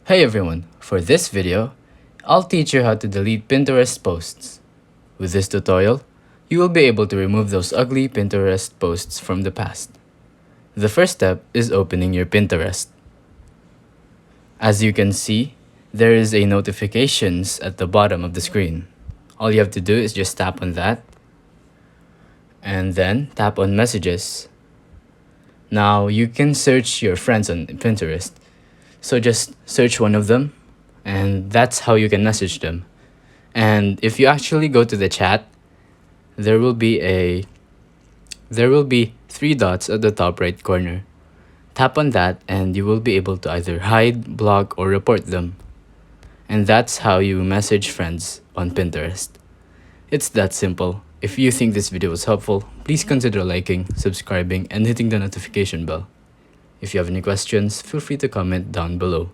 Hey everyone, for this video, I'll teach you how to delete Pinterest posts. With this tutorial, you will be able to remove those ugly Pinterest posts from the past. The first step is opening your Pinterest. As you can see, there is a notifications at the bottom of the screen. All you have to do is just tap on that and then tap on messages. Now you can search your friends on Pinterest. So just search one of them and that's how you can message them. And if you actually go to the chat, there will be three dots at the top right corner. Tap on that and you will be able to either hide, block, or report them. And that's how you message friends on Pinterest. It's that simple. If you think this video was helpful, please consider liking, subscribing, and hitting the notification bell. If you have any questions, feel free to comment down below.